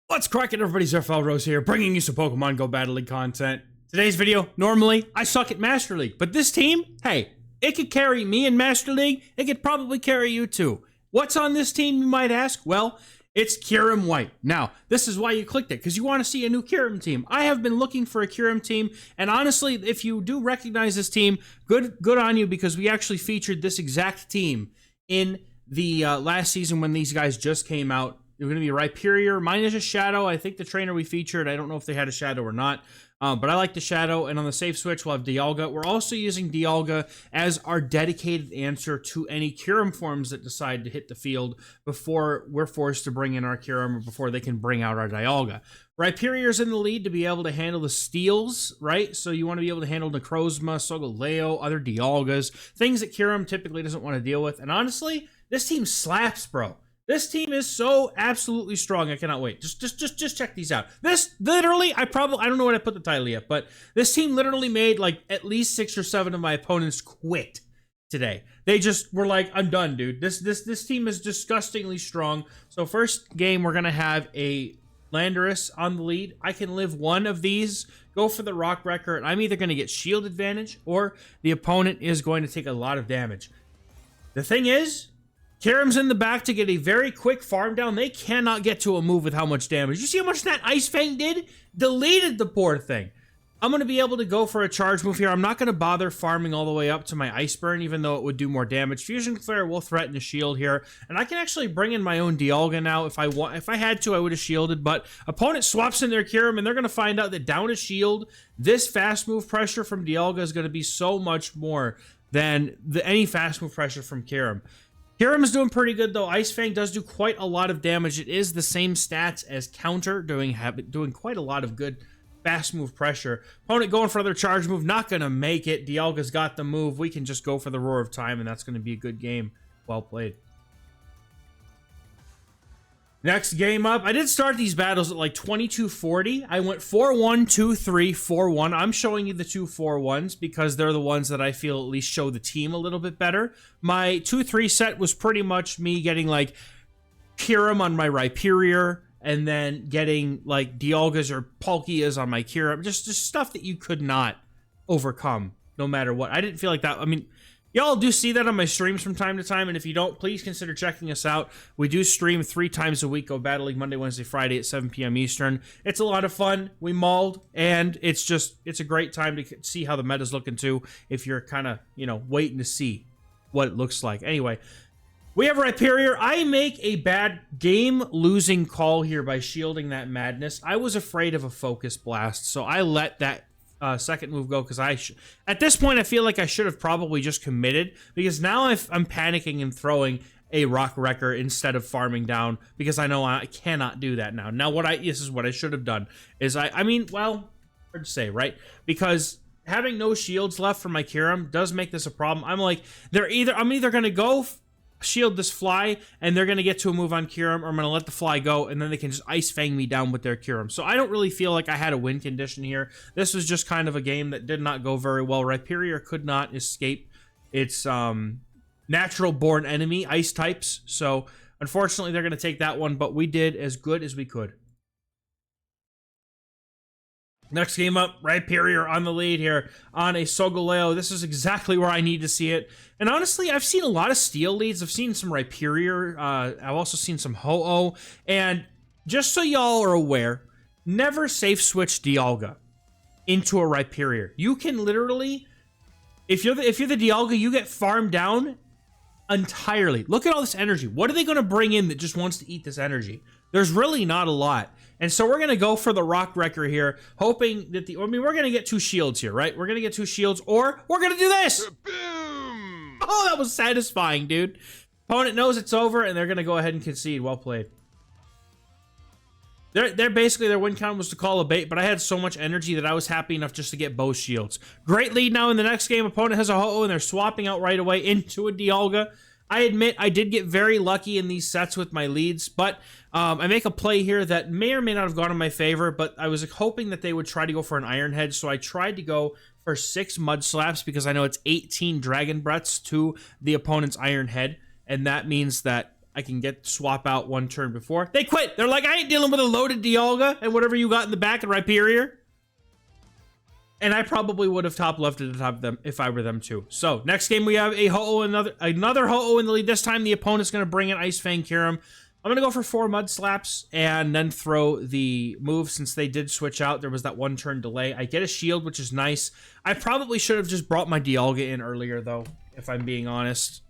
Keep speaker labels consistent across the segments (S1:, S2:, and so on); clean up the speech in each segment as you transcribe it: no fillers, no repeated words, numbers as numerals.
S1: What's cracking, everybody? XehrFelrose here, bringing you some Pokemon GO Battle League content. Today's video, normally, I suck at Master League, but this team, hey, it could carry me in Master League, it could probably carry you too. What's on this team, you might ask? Well, it's Kyurem White. Now, this is why you clicked it, because you want to see a new Kyurem team. I have been looking for a Kyurem team, and honestly, if you do recognize this team, good on you, because we actually featured this exact team in the last season when these guys just came out. They're going to be Rhyperior. Mine is a Shadow. I think the trainer we featured, I don't know if they had a Shadow or not, but I like the Shadow. And on the safe switch, we'll have Dialga. We're also using Dialga as our dedicated answer to any Kyurem forms that decide to hit the field before we're forced to bring in our Kyurem or before they can bring out our Dialga. Rhyperior's in the lead to be able to handle the steals, right? So you want to be able to handle Necrozma, Solgaleo, other Dialgas, things that Kyurem typically doesn't want to deal with. And honestly, this team slaps, bro. This team is so absolutely strong. I cannot wait. Just check these out. This literally, I don't know what I put the title yet, but this team literally made like at least 6 or 7 of my opponents quit today. They just were like, I'm done, dude. This team is disgustingly strong. So first game, we're gonna have a Landorus on the lead. I can live one of these, go for the Rock Wrecker, and I'm either gonna get shield advantage or the opponent is going to take a lot of damage. The thing is, Kyurem's in the back to get a very quick farm down. They cannot get to a move with how much damage. You see how much that Ice Fang did? Deleted the poor thing. I'm going to be able to go for a charge move here. I'm not going to bother farming all the way up to my Ice Burn, even though it would do more damage. Fusion Flare will threaten a shield here. And I can actually bring in my own Dialga now. If I had to, I would have shielded. But opponent swaps in their Kyurem, and they're going to find out that down a shield, this fast move pressure from Dialga is going to be so much more than any fast move pressure from Kyurem. Kyurem is doing pretty good, though. Ice Fang does do quite a lot of damage. It is the same stats as Counter, doing quite a lot of good fast move pressure. Opponent going for their charge move, not going to make it. Dialga's got the move. We can just go for the Roar of Time, and that's going to be a good game. Well played. Next game up, I did start these battles at like 2240. I went 4-1, 2-3, 4-1. I'm showing you the 2 4-1s because they're the ones that I feel at least show the team a little bit better. My 2-3 set was pretty much me getting like Kyurem on my Rhyperior and then getting like Dialgas or Palkias on my Kyurem. Just stuff that you could not overcome no matter what. I didn't feel like that. I mean, y'all do see that on my streams from time to time, and if you don't, please consider checking us out. We do stream 3 times a week, Go Battle League, Monday, Wednesday, Friday at 7 p.m. Eastern. It's a lot of fun. We mauled, and it's a great time to see how the meta's looking too, if you're kind of, waiting to see what it looks like. Anyway, we have Rhyperior. I make a bad game-losing call here by shielding that Madness. I was afraid of a Focus Blast, so I let that second move go because at this point I feel like I should have probably just committed, because now I'm panicking and throwing a Rock Wrecker instead of farming down, because I know I cannot do that now. Now this is what I should have done is I mean, well, hard to say, right? Because having no shields left for my Kyurem does make this a problem. I'm like, I'm either gonna go shield this fly and they're going to get to a move on Kyurem, or I'm going to let the fly go and then they can just Ice Fang me down with their Kyurem. So I don't really feel like I had a win condition here. This was just kind of a game that did not go very well. Rhyperior could not escape its natural born enemy, Ice types. So unfortunately they're going to take that one, but we did as good as we could. Next game up, Rhyperior on the lead here on a Solgaleo. This is exactly where I need to see it. And honestly, I've seen a lot of Steel leads. I've seen some Rhyperior. I've also seen some Ho-Oh. And just so y'all are aware, never safe switch Dialga into a Rhyperior. You can literally, if you're the Dialga, you get farmed down entirely. Look at all this energy. What are they going to bring in that just wants to eat this energy? There's really not a lot. And so we're going to go for the Rock Wrecker here, hoping that we're going to get 2 shields here, right? We're going to get 2 shields, or we're going to do this! Boom! Oh, that was satisfying, dude. Opponent knows it's over, and they're going to go ahead and concede. Well played. They're basically, their win count was to call a bait, but I had so much energy that I was happy enough just to get both shields. Great lead now in the next game. Opponent has a Ho-Oh, and they're swapping out right away into a Dialga. I admit I did get very lucky in these sets with my leads, but I make a play here that may or may not have gone in my favor, but I was hoping that they would try to go for an Iron Head, so I tried to go for 6 Mud Slaps because I know it's 18 Dragon Breaths to the opponent's Iron Head, and that means that I can swap out one turn before. They quit. They're like, I ain't dealing with a loaded Dialga and whatever you got in the back of Rhyperior. And I probably would have top left at the top of them if I were them too. So next game we have a Ho-Oh, another Ho-Oh in the lead. This time the opponent's going to bring in Ice Fang Kyurem. I'm going to go for 4 Mud Slaps and then throw the move since they did switch out. There was that 1 turn delay. I get a shield, which is nice. I probably should have just brought my Dialga in earlier though, if I'm being honest.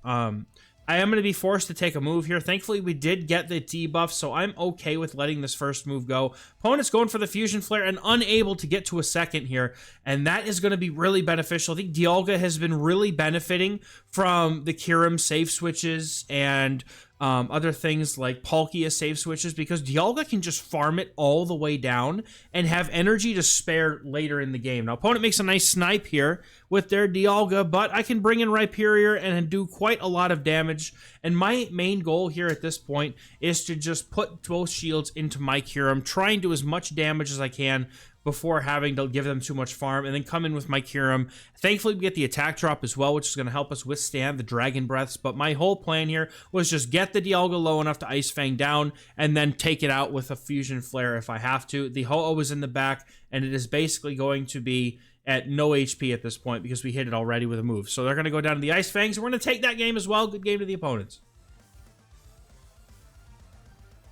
S1: I am going to be forced to take a move here. Thankfully, we did get the debuff, so I'm okay with letting this first move go. Opponent's going for the Fusion Flare and unable to get to a second here, and that is going to be really beneficial. I think Dialga has been really benefiting from the Kyurem save switches and other things like Palkia save switches because Dialga can just farm it all the way down and have energy to spare later in the game. Now, opponent makes a nice snipe here with their Dialga, but I can bring in Rhyperior and do quite a lot of damage. And my main goal here at this point is to just put both shields into my Kyurem, try and do as much damage as I can before having to give them too much farm, and then come in with my Kyurem. Thankfully, we get the attack drop as well, which is going to help us withstand the Dragon Breaths, but my whole plan here was just get the Dialga low enough to Ice Fang down, and then take it out with a Fusion Flare if I have to. The Ho-Oh is in the back, and it is basically going to be at no HP at this point because we hit it already with a move. So they're going to go down to the Ice Fangs, and we're going to take that game as well. Good game to the opponents.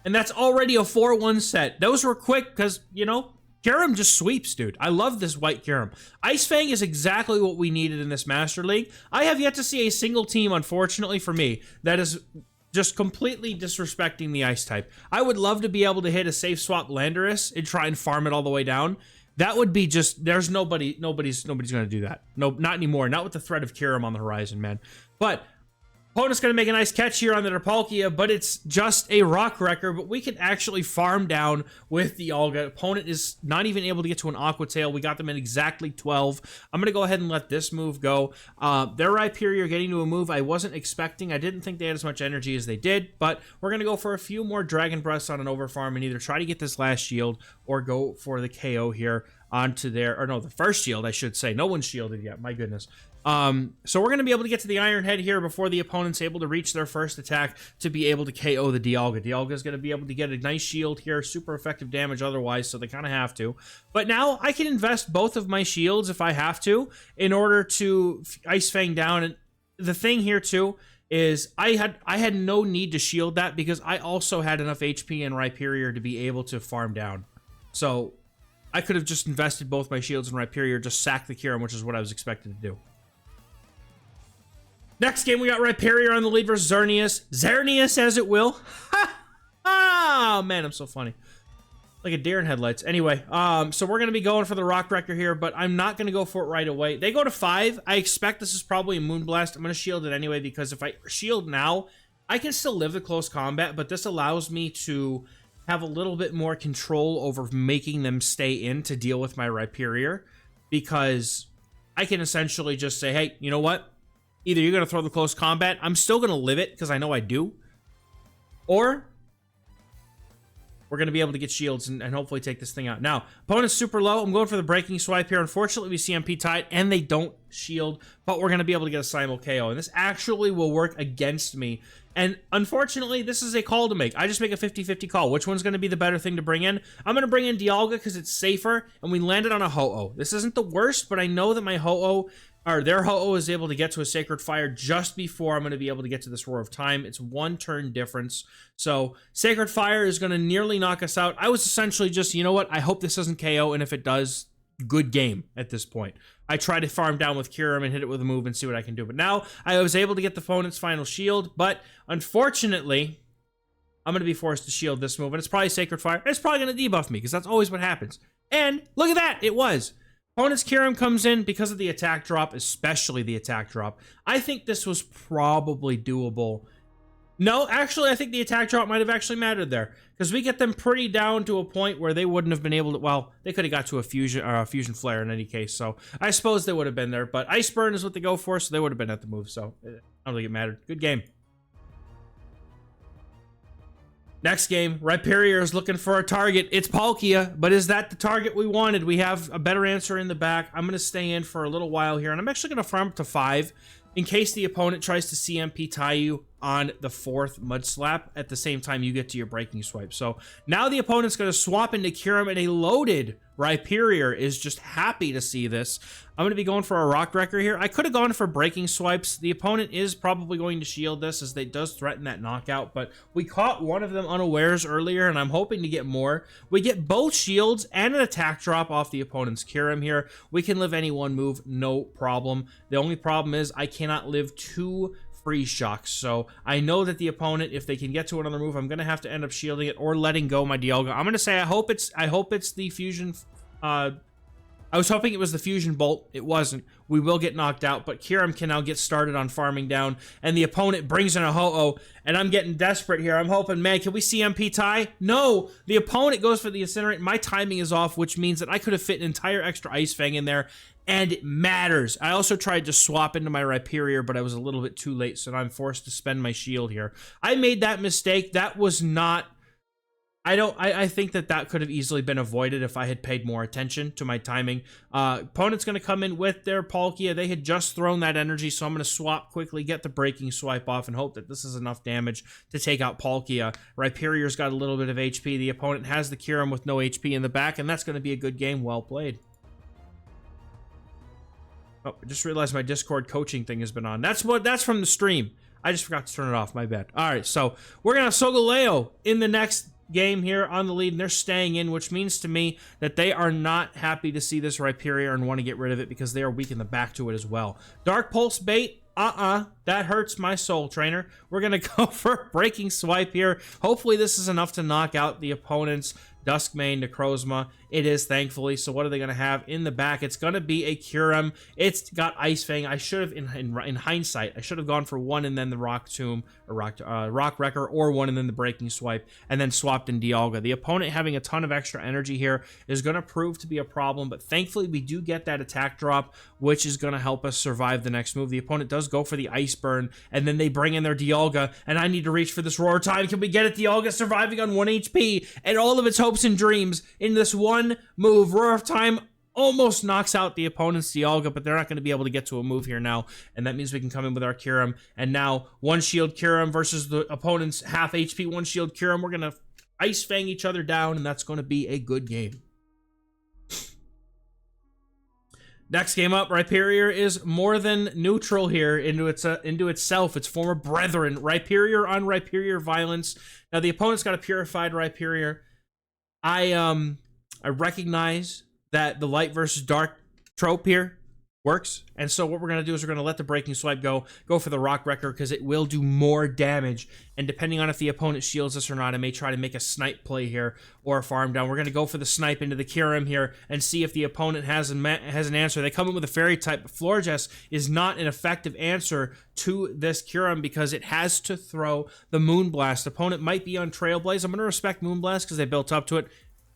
S1: And that's already a 4-1 set. Those were quick because, you know, Kyurem just sweeps, dude. I love this white Kyurem. Ice Fang is exactly what we needed in this Master League. I have yet to see a single team, unfortunately for me, that is just completely disrespecting the Ice type. I would love to be able to hit a safe swap Landorus and try and farm it all the way down. That would be just, there's nobody's going to do that. No, not anymore. Not with the threat of Kyurem on the horizon, man. But opponent's going to make a nice catch here on the Palkia, but it's just a Rock Wrecker, but we can actually farm down with the Dialga. Opponent is not even able to get to an Aqua Tail. We got them at exactly 12. I'm going to go ahead and let this move go. Their Rhyperior getting to a move I wasn't expecting. I didn't think they had as much energy as they did, but we're going to go for a few more Dragon Breaths on an Overfarm and either try to get this last shield or go for the KO here onto their, or no, the first shield, I should say. No one's shielded yet, my goodness. So we're going to be able to get to the Iron Head here before the opponent's able to reach their first attack to be able to KO the Dialga. Dialga is going to be able to get a nice shield here, super effective damage otherwise, so they kind of have to. But now I can invest both of my shields if I have to in order to Ice Fang down. And the thing here too is I had no need to shield that because I also had enough HP and Rhyperior to be able to farm down. So I could have just invested both my shields and Rhyperior, just sack the Kyurem, which is what I was expected to do. Next game, we got Rhyperior on the lead versus Xerneas. Xerneas as it will. Oh, man, I'm so funny. Like a deer in headlights. Anyway, so we're going to be going for the Rock Wrecker here, but I'm not going to go for it right away. They go to 5. I expect this is probably a Moonblast. I'm going to shield it anyway because if I shield now, I can still live the close combat, but this allows me to have a little bit more control over making them stay in to deal with my Rhyperior because I can essentially just say, hey, you know what? Either you're going to throw the close combat, I'm still going to live it because I know I do, or we're going to be able to get shields and hopefully take this thing out. Now, opponent's super low. I'm going for the Breaking Swipe here. Unfortunately, we CMP tied and they don't shield, but we're going to be able to get a Simul KO, and this actually will work against me. And unfortunately, this is a call to make. I just make a 50-50 call. Which one's going to be the better thing to bring in? I'm going to bring in Dialga because it's safer, and we landed on a Ho-Oh. This isn't the worst, but I know that my Ho-Oh, or their Ho-Oh, is able to get to a Sacred Fire just before I'm going to be able to get to this Roar of Time. It's 1 turn difference. So Sacred Fire is going to nearly knock us out. I was essentially just, you know what? I hope this doesn't KO, and if it does, good game at this point. I try to farm down with Kyurem and hit it with a move and see what I can do. But now I was able to get the opponent's final shield, but unfortunately, I'm going to be forced to shield this move, and it's probably Sacred Fire. It's probably going to debuff me because that's always what happens. And look at that. It was. Opponent's Kyurem comes in because of the attack drop, especially the attack drop. I think this was probably doable. No, actually, I think the attack drop might have actually mattered there because we get them pretty down to a point where they wouldn't have been able to, well, they could have got to a fusion flare in any case, so I suppose they would have been there, but Ice Burn is what they go for, so they would have been at the move, so I don't think it mattered. Good game. Next game, Rhyperior is looking for a target. It's Palkia, but is that the target we wanted? We have a better answer in the back. I'm going to stay in for a little while here, and I'm actually going to farm up to 5 in case the opponent tries to CMP tie you. on the 4th Mud Slap at the same time you get to your Breaking Swipe. So now the opponent's going to swap into Kyurem, and a loaded Rhyperior is just happy to see this. I'm going to be going for a Rock Wrecker here. I could have gone for Breaking Swipes. The opponent is probably going to shield this, as they does threaten that knockout, but we caught one of them unawares earlier, and I'm hoping to get more. We get both shields and an attack drop off the opponent's Kyurem here. We can live any one move, no problem. The only problem is I cannot live 2 freeze shocks. So I know that the opponent, if they can get to another move, I'm gonna have to end up shielding it or letting go my Dialga. I'm gonna say I hope it's the fusion. I was hoping it was the fusion bolt. It wasn't. We will get knocked out, but Kyurem can now get started on farming down, and the opponent brings in a Ho-Oh, and I'm getting desperate here. I'm hoping, man, can we CMP tie? No, the opponent goes for the Incinerate. My timing is off, which means that I could have fit an entire extra Ice Fang in there, and it matters. I also tried to swap into my Rhyperior, but I was a little bit too late, so now I'm forced to spend my shield here. I made that mistake. That was not... I think that could have easily been avoided if I had paid more attention to my timing. Opponent's going to come in with their Palkia. They had just thrown that energy, so I'm going to swap quickly, get the Breaking Swipe off, and hope that this is enough damage to take out Palkia. Rhyperior's got a little bit of HP. The opponent has the Kyurem with no HP in the back, and that's going to be a good game. Well played. Oh, I just realized my Discord coaching thing has been on. That's from the stream. I just forgot to turn it off. My bad. All right, so we're going to Solgaleo in the next game here on the lead, and they're staying in, which means to me that they are not happy to see this Rhyperior and want to get rid of it because they are weak in the back to it as well. Dark Pulse bait. That hurts my soul, trainer. We're going to go for Breaking Swipe here. Hopefully this is enough to knock out the opponent's Dusk Mane Necrozma. It is, thankfully. So what are they going to have in the back? It's going to be a Kyurem. It's got Ice Fang. I should have, in hindsight, I should have gone for one and then the Rock Tomb, or Rock Wrecker, or one and then the Breaking Swipe, and then swapped in Dialga. The opponent having a ton of extra energy here is going to prove to be a problem, but thankfully we do get that attack drop, which is going to help us survive the next move. The opponent does go for the Ice Burn, and then they bring in their Dialga, and I need to reach for this Roar Time. Can we get it? Dialga surviving on 1 HP, and all of its hopes and dreams in this one move. Roar Time almost knocks out the opponent's Dialga, but they're not going to be able to get to a move here now, and that means we can come in with our Kyurem, and now one shield Kyurem versus the opponent's half HP, one shield Kyurem. We're going to Ice Fang each other down, and that's going to be a good game. Next game up, Rhyperior is more than neutral here into itself, its former brethren. Rhyperior on Rhyperior violence. Now the opponent's got a purified Rhyperior. I recognize that the light versus dark trope here works, and so what we're going to do is we're going to let the Breaking Swipe go for the Rock Wrecker, because it will do more damage, and depending on if the opponent shields us or not, I may try to make a snipe play here or a farm down. We're going to go for the snipe into the Kyurem here and see if the opponent has an answer. They come in with a Fairy type, but Florges is not an effective answer to this Kyurem because it has to throw the Moonblast. Opponent might be on Trailblaze. I'm going to respect Moonblast because they built up to it,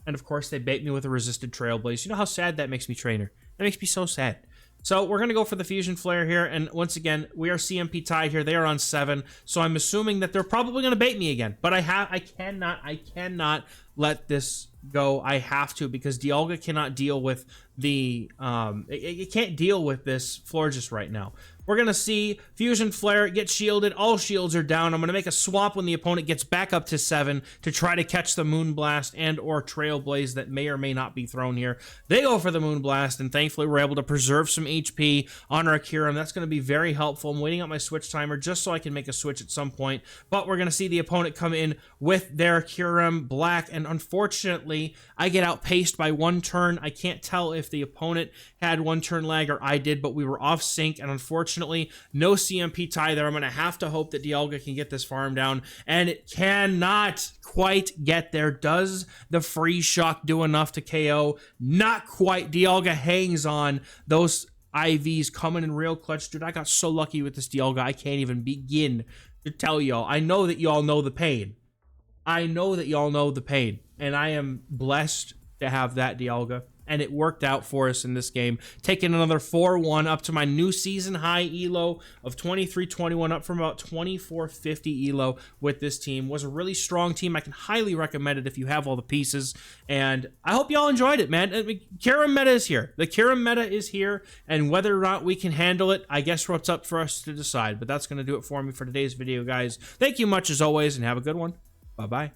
S1: and of course they bait me with a resisted Trailblaze. You know how sad that makes me, trainer? That makes me so sad. So we're going to go for the Fusion Flare here, and once again, we are CMP tied here. They are on 7, so I'm assuming that they're probably going to bait me again. But I cannot let this go. I have to, because Dialga cannot deal with the it can't deal with this Florges right now. We're going to see Fusion Flare get shielded. All shields are down. I'm going to make a swap when the opponent gets back up to 7 to try to catch the Moonblast and or Trailblaze that may or may not be thrown here. They go for the Moonblast, and thankfully we're able to preserve some HP on our Kyurem. That's going to be very helpful. I'm waiting on my switch timer just so I can make a switch at some point, but we're going to see the opponent come in with their Kyurem Black, and unfortunately I get outpaced by 1 turn. I can't tell if the opponent had 1 turn lag or I did, but we were off sync, and unfortunately no CMP tie there. I'm going to have to hope that Dialga can get this farm down, and it cannot quite get there. Does the Freeze Shock do enough to KO? Not quite. Dialga hangs on. Those IVs coming in real clutch. Dude, I got so lucky with this Dialga, I can't even begin to tell y'all. I know that y'all know the pain. I know that y'all know the pain, and I am blessed to have that Dialga. and it worked out for us in this game. Taking another 4-1 up to my new season high elo of 2321, up from about 2450 elo with this team. Was a really strong team. I can highly recommend it if you have all the pieces, and I hope y'all enjoyed it, man. Kyurem meta is here. The Kyurem meta is here, and whether or not we can handle it, I guess what's up for us to decide. But that's going to do it for me for today's video, guys. Thank you much as always, and have a good one. Bye-bye.